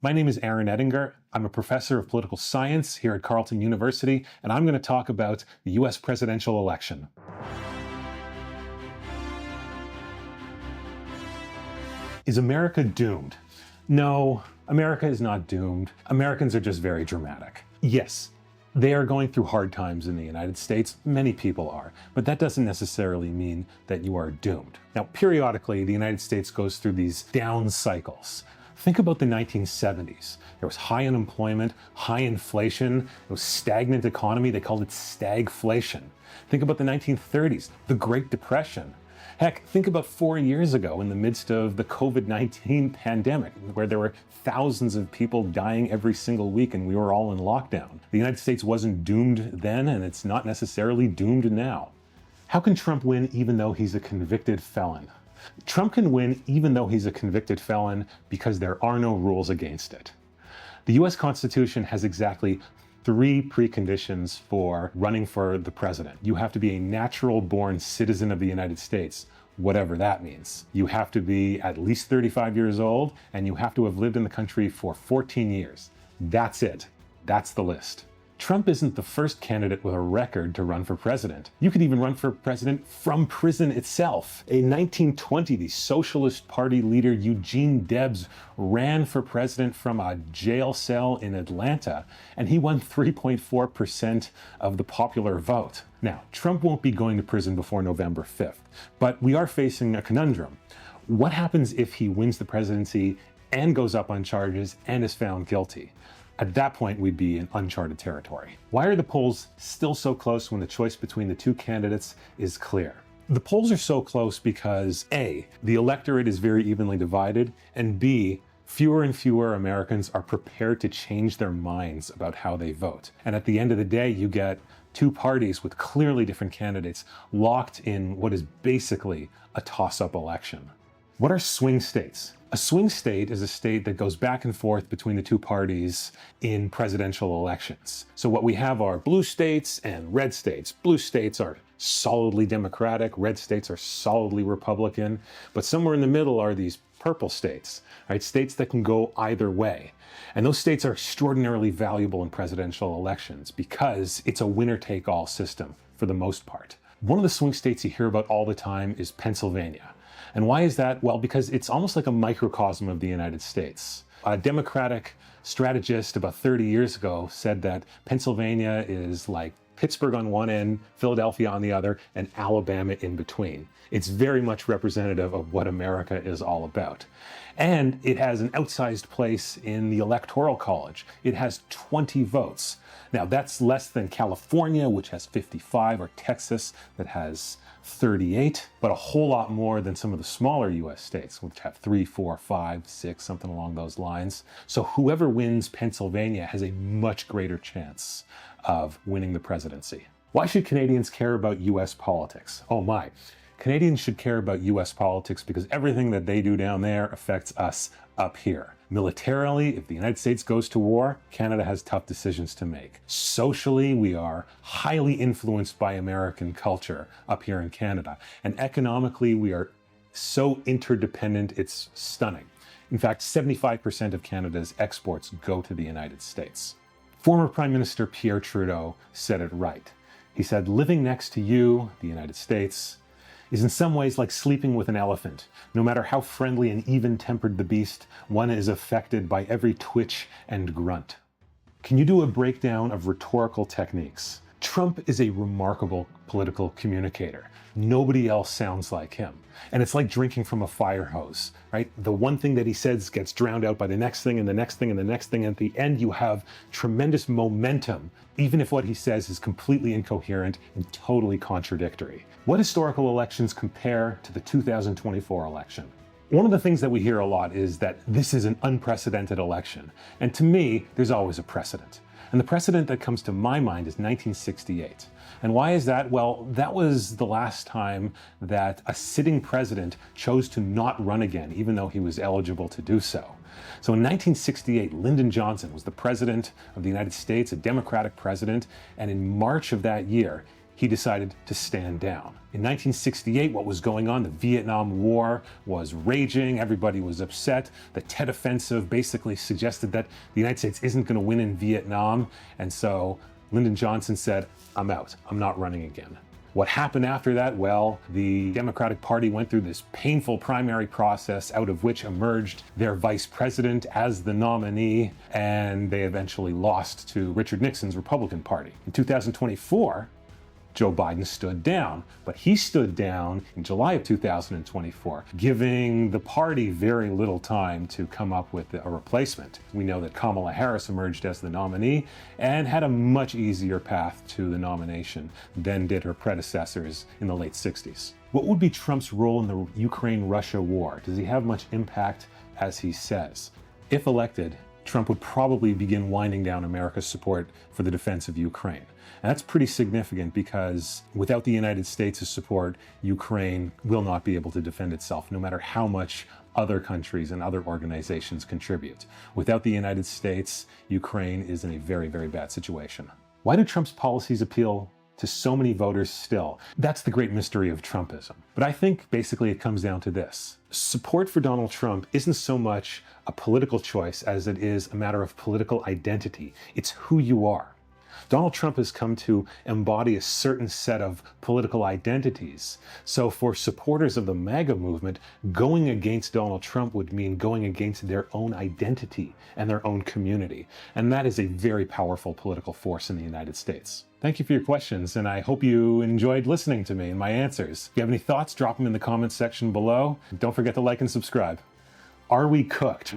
My name is Aaron Ettinger. I'm a professor of political science here at Carleton University, and I'm going to talk about the US presidential election. Is America doomed? No, America is not doomed. Americans are just very dramatic. Yes, they are going through hard times in the United States. Many people are, but that doesn't necessarily mean that you are doomed. Now, periodically, the United States goes through these down cycles. Think about the 1970s. There was high unemployment, high inflation, it was stagnant economy. They called it stagflation. Think about the 1930s, the Great Depression. Heck, think about 4 years ago in the midst of the COVID-19 pandemic, where there were thousands of people dying every single week and we were all in lockdown. The United States wasn't doomed then, and it's not necessarily doomed now. How can Trump win even though he's a convicted felon? Trump can win even though he's a convicted felon because there are no rules against it. The US Constitution has exactly 3 preconditions for running for the president. You have to be a natural-born citizen of the United States, whatever that means. You have to be at least 35 years old, and you have to have lived in the country for 14 years. That's it. That's the list. Trump isn't the first candidate with a record to run for president. You could even run for president from prison itself. In 1920, the Socialist Party leader Eugene Debs ran for president from a jail cell in Atlanta, and he won 3.4% of the popular vote. Now, Trump won't be going to prison before November 5th, but we are facing a conundrum. What happens if he wins the presidency and goes up on charges and is found guilty? At that point, we'd be in uncharted territory. Why are the polls still so close when the choice between the 2 candidates is clear? The polls are so close because A, the electorate is very evenly divided, and B, fewer and fewer Americans are prepared to change their minds about how they vote. And at the end of the day, you get 2 parties with clearly different candidates locked in what is basically a toss-up election. What are swing states? A swing state is a state that goes back and forth between the 2 parties in presidential elections. So what we have are blue states and red states. Blue states are solidly Democratic, red states are solidly Republican, but somewhere in the middle are these purple states, right? States that can go either way. And those states are extraordinarily valuable in presidential elections because it's a winner-take-all system for the most part. One of the swing states you hear about all the time is Pennsylvania. And why is that? Well, because it's almost like a microcosm of the United States. A Democratic strategist about 30 years ago said that Pennsylvania is like Pittsburgh on one end, Philadelphia on the other, and Alabama in between. It's very much representative of what America is all about. And it has an outsized place in the Electoral College. It has 20 votes. Now, that's less than California, which has 55, or Texas, that has 38, but a whole lot more than some of the smaller US states, which have 3, 4, 5, 6, something along those lines. So whoever wins Pennsylvania has a much greater chance of winning the presidency. Why should Canadians care about US politics? Oh my. Canadians should care about US politics because everything that they do down there affects us up here. Militarily, if the United States goes to war, Canada has tough decisions to make. Socially, we are highly influenced by American culture up here in Canada. And economically, we are so interdependent, it's stunning. In fact, 75% of Canada's exports go to the United States. Former Prime Minister Pierre Trudeau said it right. He said, living next to you, the United States, is in some ways like sleeping with an elephant. No matter how friendly and even-tempered the beast, one is affected by every twitch and grunt. Can you do a breakdown of rhetorical techniques? Trump is a remarkable political communicator. Nobody else sounds like him. And it's like drinking from a fire hose, right? The one thing that he says gets drowned out by the next thing and the next thing and the next thing. At the end, you have tremendous momentum, even if what he says is completely incoherent and totally contradictory. What historical elections compare to the 2024 election? One of the things that we hear a lot is that this is an unprecedented election. And to me, there's always a precedent. And the precedent that comes to my mind is 1968. And why is that? Well, that was the last time that a sitting president chose to not run again, even though he was eligible to do so. So in 1968, Lyndon Johnson was the president of the United States, a Democratic president, and in March of that year, he decided to stand down. In 1968, what was going on? The Vietnam War was raging. Everybody was upset. The Tet Offensive basically suggested that the United States isn't going to win in Vietnam. And so Lyndon Johnson said, I'm out. I'm not running again. What happened after that? Well, the Democratic Party went through this painful primary process, out of which emerged their vice president as the nominee, and they eventually lost to Richard Nixon's Republican Party. In 2024, Joe Biden stood down, but he stood down in July of 2024, giving the party very little time to come up with a replacement. We know that Kamala Harris emerged as the nominee and had a much easier path to the nomination than did her predecessors in the late 60s. What would be Trump's role in the Ukraine-Russia war? Does he have much impact, as he says? If elected, Trump would probably begin winding down America's support for the defense of Ukraine. And that's pretty significant because without the United States' support, Ukraine will not be able to defend itself, no matter how much other countries and other organizations contribute. Without the United States, Ukraine is in a very, very bad situation. Why do Trump's policies appeal to so many voters still? That's the great mystery of Trumpism. But I think basically it comes down to this. Support for Donald Trump isn't so much a political choice as it is a matter of political identity. It's who you are. Donald Trump has come to embody a certain set of political identities. So for supporters of the MAGA movement, going against Donald Trump would mean going against their own identity and their own community. And that is a very powerful political force in the United States. Thank you for your questions, and I hope you enjoyed listening to me and my answers. If you have any thoughts, drop them in the comments section below. Don't forget to like and subscribe. Are we cooked?